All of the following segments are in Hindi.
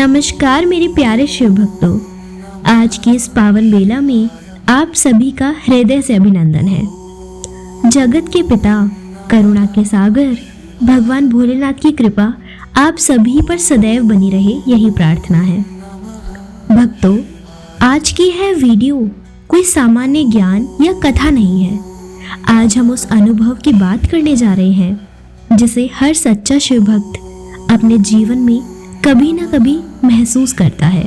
नमस्कार मेरे प्यारे शिव भक्तों, आज की इस पावन बेला में आप सभी का हृदय से अभिनंदन है। जगत के पिता, करुणा के सागर भगवान भोलेनाथ की कृपा आप सभी पर सदैव बनी रहे, यही प्रार्थना है। भक्तों, आज की है वीडियो कोई सामान्य ज्ञान या कथा नहीं है। आज हम उस अनुभव की बात करने जा रहे हैं जिसे हर सच्चा शिव भक्त अपने जीवन में कभी ना कभी महसूस करता है,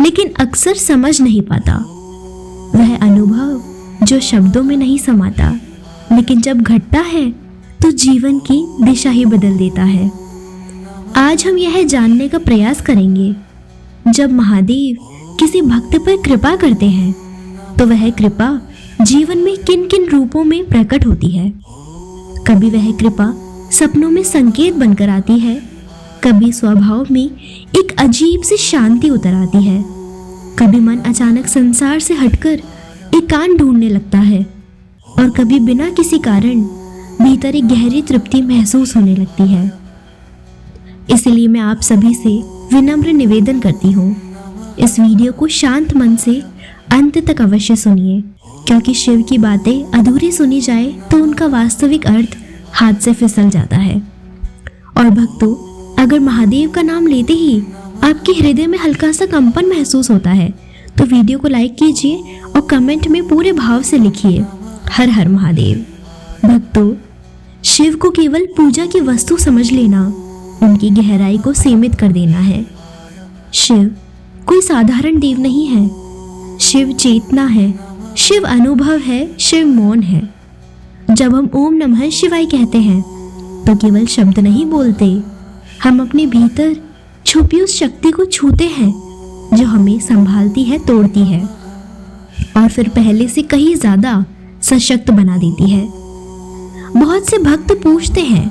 लेकिन अक्सर समझ नहीं पाता। वह अनुभव जो शब्दों में नहीं समाता, लेकिन जब घटता है तो जीवन की दिशा ही बदल देता है। आज हम यह जानने का प्रयास करेंगे, जब महादेव किसी भक्त पर कृपा करते हैं तो वह कृपा जीवन में किन किन रूपों में प्रकट होती है। कभी वह कृपा सपनों में संकेत बनकर आती है, कभी स्वभाव में एक अजीब सी शांति उतर आती है, कभी मन अचानक संसार से हटकर एकांत ढूंढने लगता है, और कभी बिना किसी कारण भीतर एक गहरी तृप्ति महसूस होने लगती है। इसलिए मैं आप सभी से विनम्र निवेदन करती हूँ, इस वीडियो को शांत मन से अंत तक अवश्य सुनिए, क्योंकि शिव की बातें अधूरी सुनी जाए तो उनका वास्तविक अर्थ हाथ से फिसल जाता है। और भक्तों, अगर महादेव का नाम लेते ही आपके हृदय में हल्का सा कंपन महसूस होता है तो वीडियो को लाइक कीजिए और कमेंट में पूरे भाव से लिखिए, हर हर महादेव। भक्तों, शिव को केवल पूजा की वस्तु समझ लेना उनकी गहराई को सीमित कर देना है। शिव कोई साधारण देव नहीं है। शिव चेतना है, शिव अनुभव है, शिव मौन है। जब हम ओम नमः शिवाय कहते हैं तो केवल शब्द नहीं बोलते, हम अपने भीतर छुपी उस शक्ति को छूते हैं जो हमें संभालती है, तोड़ती है और फिर पहले से कहीं ज्यादा सशक्त बना देती है। बहुत से भक्त पूछते हैं,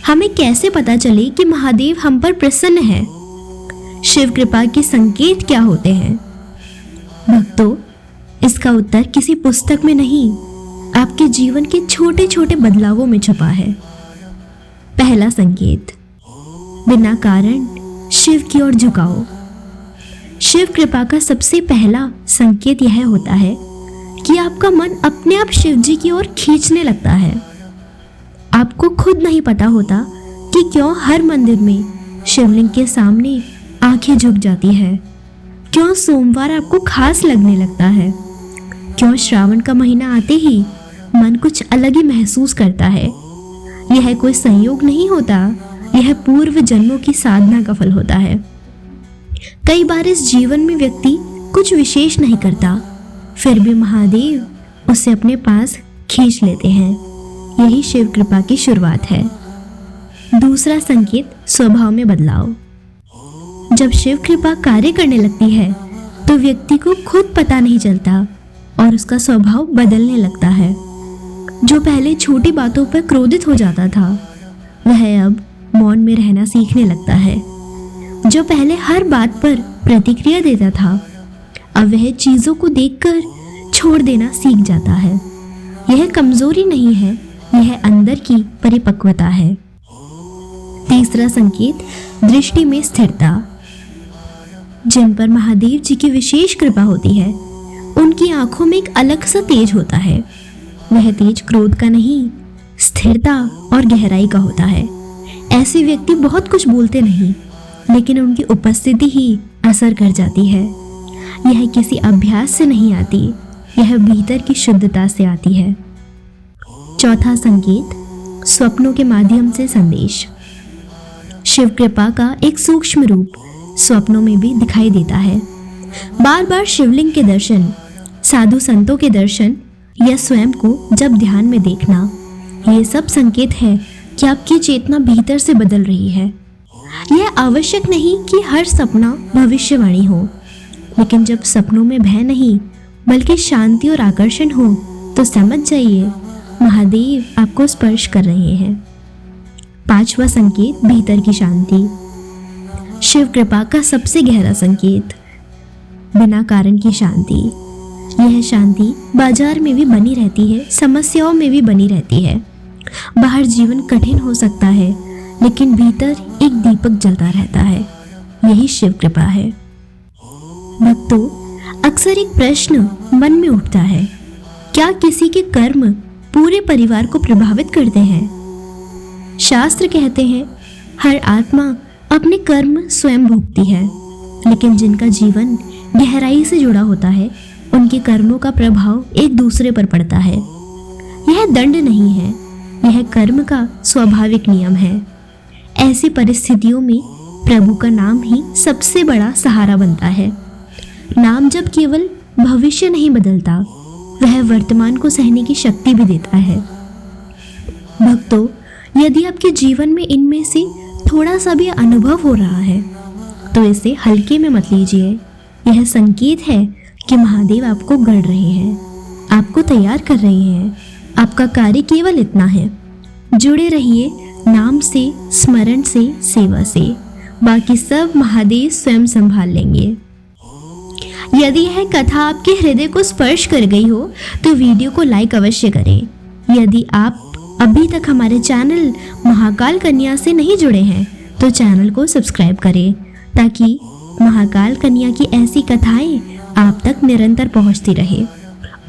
हमें कैसे पता चले कि महादेव हम पर प्रसन्न है? शिव कृपा के संकेत क्या होते हैं? भक्तों, इसका उत्तर किसी पुस्तक में नहीं, आपके जीवन के छोटे छोटे बदलावों में छुपा है। पहला संकेत, बिना कारण शिव की ओर झुकाओ। शिव कृपा का सबसे पहला संकेत यह होता है कि आपका मन अपने आप शिव जी की ओर खींचने लगता है। आपको खुद नहीं पता होता कि क्यों हर मंदिर में शिवलिंग के सामने आंखें झुक जाती है, क्यों सोमवार आपको खास लगने लगता है, क्यों श्रावण का महीना आते ही मन कुछ अलग ही महसूस करता है। यह कोई संयोग नहीं होता, यह पूर्व जन्मों की साधना का फल होता है। कई बार इस जीवन में व्यक्ति कुछ विशेष नहीं करता, फिर भी महादेव उसे अपने पास खींच लेते हैं। यही शिव कृपा की शुरुआत है। दूसरा संकेत, स्वभाव में बदलाव। जब शिव कृपा कार्य करने लगती है तो व्यक्ति को खुद पता नहीं चलता और उसका स्वभाव बदलने लगता है। जो पहले छोटी बातों पर क्रोधित हो जाता था, वह अब मौन में रहना सीखने लगता है। जो पहले हर बात पर प्रतिक्रिया देता था, अब वह चीजों को देखकर छोड़ देना सीख जाता है। यह कमजोरी नहीं है, यह अंदर की परिपक्वता है। तीसरा संकेत, दृष्टि में स्थिरता। जिन पर महादेव जी की विशेष कृपा होती है, उनकी आंखों में एक अलग सा तेज होता है। वह तेज क्रोध का नहीं, स्थिरता और गहराई का होता है। ऐसे व्यक्ति बहुत कुछ बोलते नहीं, लेकिन उनकी उपस्थिति ही असर कर जाती है। यह किसी अभ्यास से नहीं आती, यह भीतर की शुद्धता से आती है। चौथा संकेत, स्वप्नों के माध्यम से संदेश। शिव कृपा का एक सूक्ष्म रूप स्वप्नों में भी दिखाई देता है। बार बार शिवलिंग के दर्शन, साधु संतों के दर्शन या स्वयं को जब ध्यान में देखना, ये सब संकेत है कि आपकी चेतना भीतर से बदल रही है। यह आवश्यक नहीं कि हर सपना भविष्यवाणी हो, लेकिन जब सपनों में भय नहीं बल्कि शांति और आकर्षण हो तो समझ जाइए महादेव आपको स्पर्श कर रहे हैं। पांचवा संकेत, भीतर की शांति। शिव कृपा का सबसे गहरा संकेत, बिना कारण की शांति। यह शांति बाजार में भी बनी रहती है, समस्याओं में भी बनी रहती है। बाहर जीवन कठिन हो सकता है, लेकिन भीतर एक दीपक जलता रहता है। यही शिव कृपा है। भक्तों, अक्सर एक प्रश्न मन में उठता है, क्या किसी के कर्म पूरे परिवार को प्रभावित करते हैं? शास्त्र कहते हैं हर आत्मा अपने कर्म स्वयं भोगती है, लेकिन जिनका जीवन गहराई से जुड़ा होता है उनके कर्मों का प्रभाव एक दूसरे पर पड़ता है। यह दंड नहीं है, यह कर्म का स्वाभाविक नियम है। ऐसी परिस्थितियों में प्रभु का नाम ही सबसे बड़ा सहारा बनता है। नाम जब केवल भविष्य नहीं बदलता, वह वर्तमान को सहने की शक्ति भी देता है। भक्तों, यदि आपके जीवन में इनमें से थोड़ा सा भी अनुभव हो रहा है तो इसे हल्के में मत लीजिए। यह संकेत है कि महादेव आपको गढ़ रहे हैं, आपको तैयार कर रहे हैं। आपका कार्य केवल इतना है, जुड़े रहिए नाम से, स्मरण से, सेवा से। बाकी सब महादेव स्वयं संभाल लेंगे। यदि यह कथा आपके हृदय को स्पर्श कर गई हो तो वीडियो को लाइक अवश्य करें। यदि आप अभी तक हमारे चैनल महाकाल कन्या से नहीं जुड़े हैं तो चैनल को सब्सक्राइब करें, ताकि महाकाल कन्या की ऐसी कथाएं आप तक निरंतर पहुंचती रहे।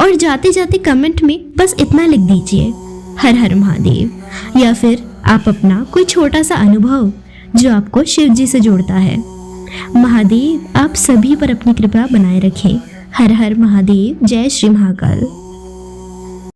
और जाते जाते कमेंट में बस इतना लिख दीजिए, हर हर महादेव, या फिर आप अपना कोई छोटा सा अनुभव जो आपको शिव जी से जोड़ता है। महादेव आप सभी पर अपनी कृपा बनाए रखें। हर हर महादेव। जय श्री महाकाल।